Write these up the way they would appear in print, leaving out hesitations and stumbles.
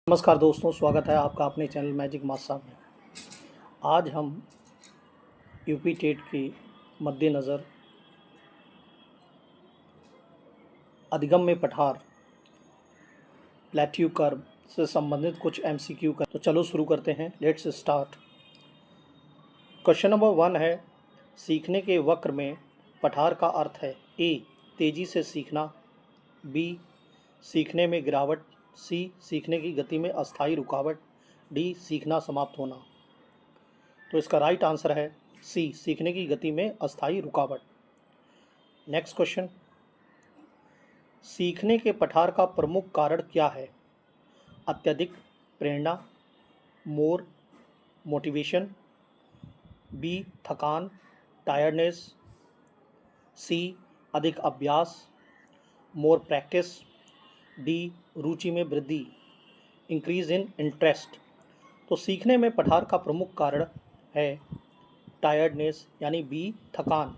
नमस्कार दोस्तों, स्वागत है आपका अपने चैनल मैजिक मास्टर में। आज हम यूपी टेट के मद्देनज़र अधिगम में पठार प्लेट्यू कर्व से संबंधित कुछ एमसीक्यू कर तो चलो शुरू करते हैं। Let's start. क्वेश्चन नंबर 1 है, सीखने के वक्र में पठार का अर्थ है ए तेज़ी से सीखना, बी सीखने में गिरावट, सी सीखने की गति में अस्थायी रुकावट, डी सीखना समाप्त होना। तो इसका राइट आंसर है सी सीखने की गति में अस्थायी रुकावट। नेक्स्ट क्वेश्चन, सीखने के पठार का प्रमुख कारण क्या है? अत्यधिक प्रेरणा, मोर मोटिवेशन, बी थकान टायर्डनेस, सी अधिक अभ्यास मोर प्रैक्टिस, डी रुचि में वृद्धि इंक्रीज इन इंटरेस्ट। तो सीखने में पठार का प्रमुख कारण है टायर्डनेस यानी बी थकान।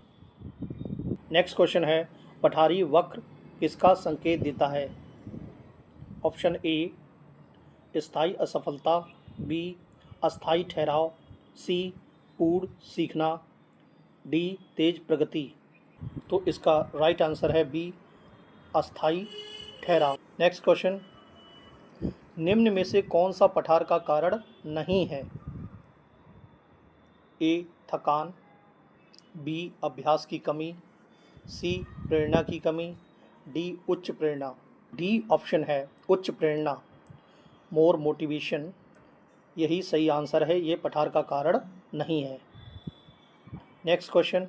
नेक्स्ट क्वेश्चन है, पठारी वक्र किसका संकेत देता है? ऑप्शन ए स्थायी असफलता, बी अस्थायी ठहराव, सी पूर्ण सीखना, डी तेज प्रगति। तो इसका राइट आंसर है बी अस्थायी ठहराव। नेक्स्ट क्वेश्चन, निम्न में से कौन सा पठार का कारण नहीं है? ए थकान, बी अभ्यास की कमी, सी प्रेरणा की कमी, डी उच्च प्रेरणा। डी ऑप्शन है उच्च प्रेरणा मोर मोटिवेशन, यही सही आंसर है, ये पठार का कारण नहीं है। नेक्स्ट क्वेश्चन,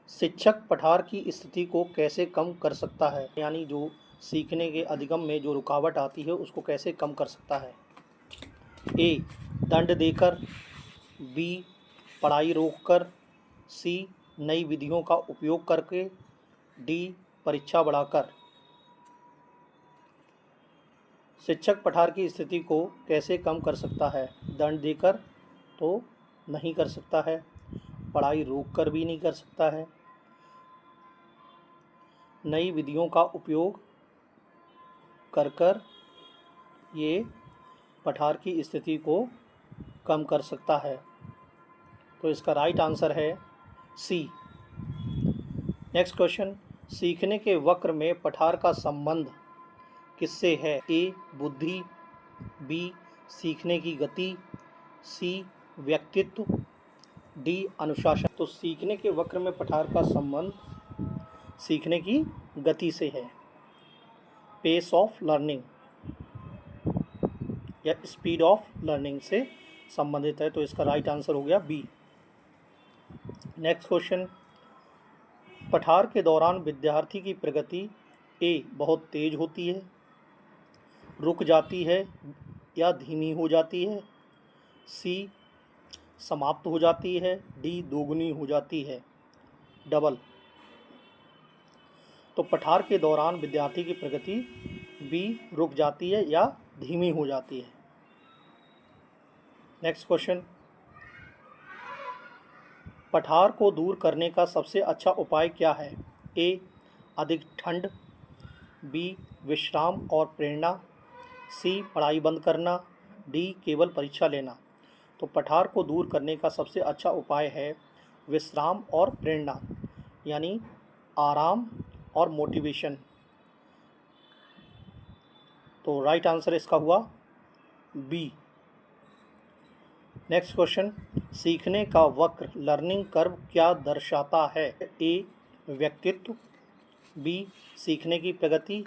शिक्षक पठार की स्थिति को कैसे कम कर सकता है? यानी जो सीखने के अधिगम में जो रुकावट आती है उसको कैसे कम कर सकता है? ए दंड देकर, बी पढ़ाई रोककर, सी नई विधियों का उपयोग करके, डी परीक्षा बढ़ाकर। शिक्षक पठार की स्थिति को कैसे कम कर सकता है? दंड देकर तो नहीं कर सकता है, पढ़ाई रोककर भी नहीं कर सकता है, नई विधियों का उपयोग कर ये पठार की स्थिति को कम कर सकता है। तो इसका राइट आंसर है सी। नेक्स्ट क्वेश्चन, सीखने के वक्र में पठार का संबंध किससे है? ए बुद्धि, बी सीखने की गति, सी व्यक्तित्व, डी अनुशासन। तो सीखने के वक्र में पठार का संबंध सीखने की गति से है, पेस ऑफ लर्निंग या स्पीड ऑफ लर्निंग से संबंधित है। तो इसका राइट आंसर हो गया बी। नेक्स्ट क्वेश्चन, पठार के दौरान विद्यार्थी की प्रगति ए बहुत तेज होती है, रुक जाती है या धीमी हो जाती है, सी समाप्त हो जाती है, डी दोगुनी हो जाती है, डबल। तो पठार के दौरान विद्यार्थी की प्रगति बी रुक जाती है या धीमी हो जाती है। नेक्स्ट क्वेश्चन, पठार को दूर करने का सबसे अच्छा उपाय क्या है? ए अधिक ठंड, बी विश्राम और प्रेरणा, सी पढ़ाई बंद करना, डी केवल परीक्षा लेना। तो पठार को दूर करने का सबसे अच्छा उपाय है विश्राम और प्रेरणा, यानी आराम और मोटिवेशन। तो राइट आंसर इसका हुआ बी। नेक्स्ट क्वेश्चन, सीखने का वक्र लर्निंग कर्व क्या दर्शाता है? ए व्यक्तित्व, बी सीखने की प्रगति,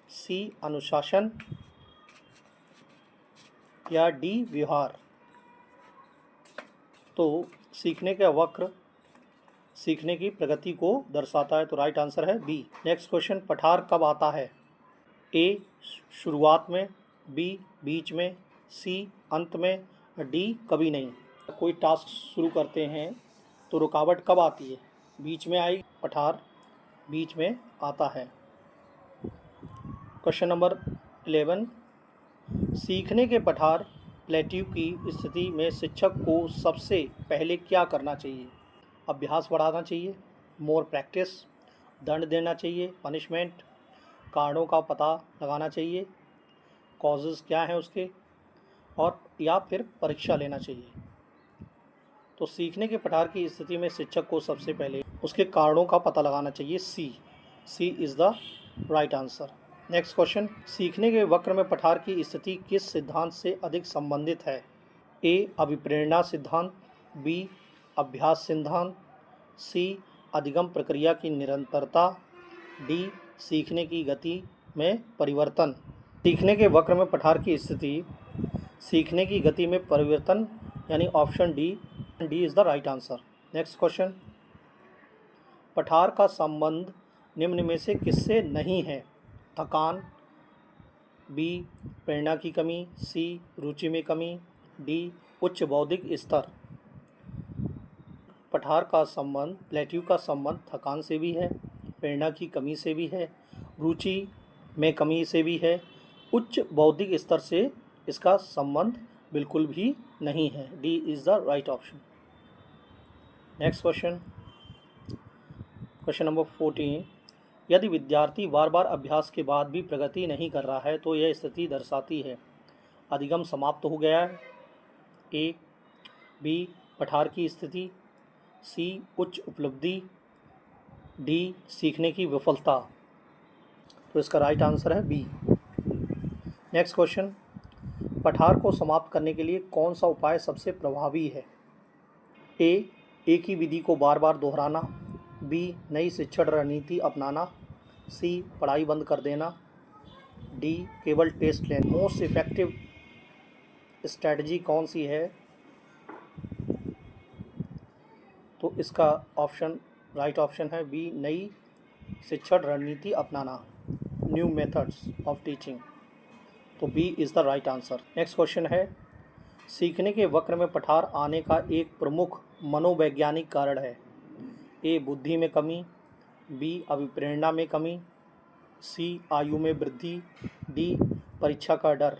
सी अनुशासन या डी व्यवहार। तो सीखने का वक्र सीखने की प्रगति को दर्शाता है, तो राइट आंसर है बी। नेक्स्ट क्वेश्चन, पठार कब आता है? ए शुरुआत में, बी बीच में, सी अंत में, डी कभी नहीं। कोई टास्क शुरू करते हैं तो रुकावट कब आती है? बीच में आई, पठार बीच में आता है। क्वेश्चन नंबर 11, सीखने के पठार प्लेट्यू की स्थिति में शिक्षक को सबसे पहले क्या करना चाहिए? अभ्यास बढ़ाना चाहिए, मोर प्रैक्टिस, दंड देना चाहिए, पनिशमेंट, कारणों का पता लगाना चाहिए, कॉजेज़ क्या हैं उसके, और या फिर परीक्षा लेना चाहिए। तो सीखने के पठार की स्थिति में शिक्षक को सबसे पहले उसके कारणों का पता लगाना चाहिए। C is the right answer. Next question, सीखने के वक्र में पठार की स्थिति किस सिद्धांत से अधिक संबंधित है? ए अभिप्रेरणा सिद्धांत, बी अभ्यास सिद्धांत, सी अधिगम प्रक्रिया की निरंतरता, डी सीखने की गति में परिवर्तन। सीखने के वक्र में पठार की स्थिति सीखने की गति में परिवर्तन यानी option D is the right answer. Next question, पठार का संबंध निम्न में से किससे नहीं है? थकान, बी प्रेरणा की कमी, सी रुचि में कमी, डी उच्च बौद्धिक स्तर। पठार का संबंध, प्लेट्यू का संबंध थकान से भी है, प्रेरणा की कमी से भी है, रुचि में कमी से भी है, उच्च बौद्धिक स्तर से इसका संबंध बिल्कुल भी नहीं है। D is the right option. Next question, question number 14, यदि विद्यार्थी बार बार अभ्यास के बाद भी प्रगति नहीं कर रहा है तो यह स्थिति दर्शाती है अधिगम समाप्त हो गया है, ए बी पठार की स्थिति, सी उच्च उपलब्धि, डी सीखने की विफलता। तो इसका राइट आंसर है बी। नेक्स्ट क्वेश्चन, पठार को समाप्त करने के लिए कौन सा उपाय सबसे प्रभावी है? ए एक ही विधि को बार बार दोहराना, बी नई शिक्षण रणनीति अपनाना, सी पढ़ाई बंद कर देना, डी केवल टेस्ट लेना। मोस्ट इफेक्टिव स्ट्रैटेजी कौन सी है? तो इसका ऑप्शन राइट ऑप्शन है बी नई शिक्षण रणनीति अपनाना, न्यू मेथड्स ऑफ टीचिंग। तो B is the right answer. Next question है, सीखने के वक्र में पठार आने का एक प्रमुख मनोवैज्ञानिक कारण है? ए बुद्धि में कमी, बी अभिप्रेरणा में कमी, सी आयु में वृद्धि, डी परीक्षा का डर।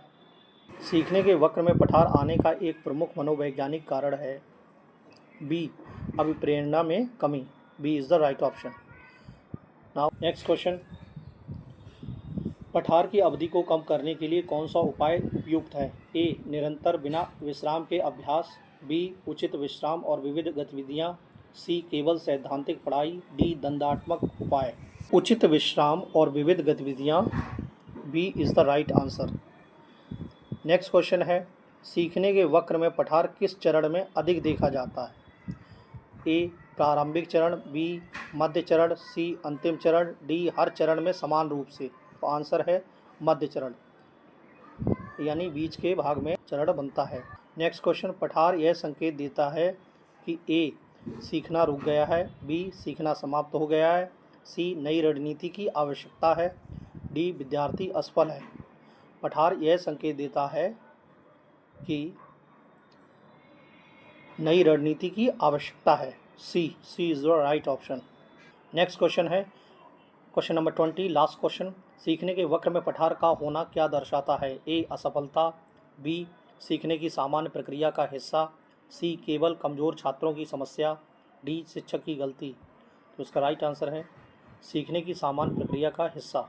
सीखने के वक्र में पठार आने का एक प्रमुख मनोवैज्ञानिक कारण है बी अभिप्रेरणा में कमी। B is the right option. Now next question, पठार की अवधि को कम करने के लिए कौन सा उपाय उपयुक्त है? ए निरंतर बिना विश्राम के अभ्यास, बी उचित विश्राम और विविध गतिविधियां, सी केवल सैद्धांतिक पढ़ाई, डी दंडात्मक उपाय। उचित विश्राम और विविध गतिविधियां, B is the right answer. Next question है, सीखने के वक्र में पठार किस चरण में अधिक देखा जाता है? ए प्रारंभिक चरण, बी मध्य चरण, सी अंतिम चरण, डी हर चरण में समान रूप से। तो आंसर है मध्य चरण, यानी बीच के भाग में चरण बनता है। नेक्स्ट क्वेश्चन, पठार यह संकेत देता है कि ए सीखना रुक गया है, बी सीखना समाप्त हो गया है, सी नई रणनीति की आवश्यकता है, डी विद्यार्थी असफल है। पठार यह संकेत देता है कि नई रणनीति की आवश्यकता है। C is the right option. Next question है क्वेश्चन नंबर 20, लास्ट क्वेश्चन, सीखने के वक्र में पठार का होना क्या दर्शाता है? ए असफलता, बी सीखने की सामान्य प्रक्रिया का हिस्सा, सी केवल कमज़ोर छात्रों की समस्या, डी शिक्षक की गलती। तो इसका राइट आंसर है सीखने की सामान्य प्रक्रिया का हिस्सा।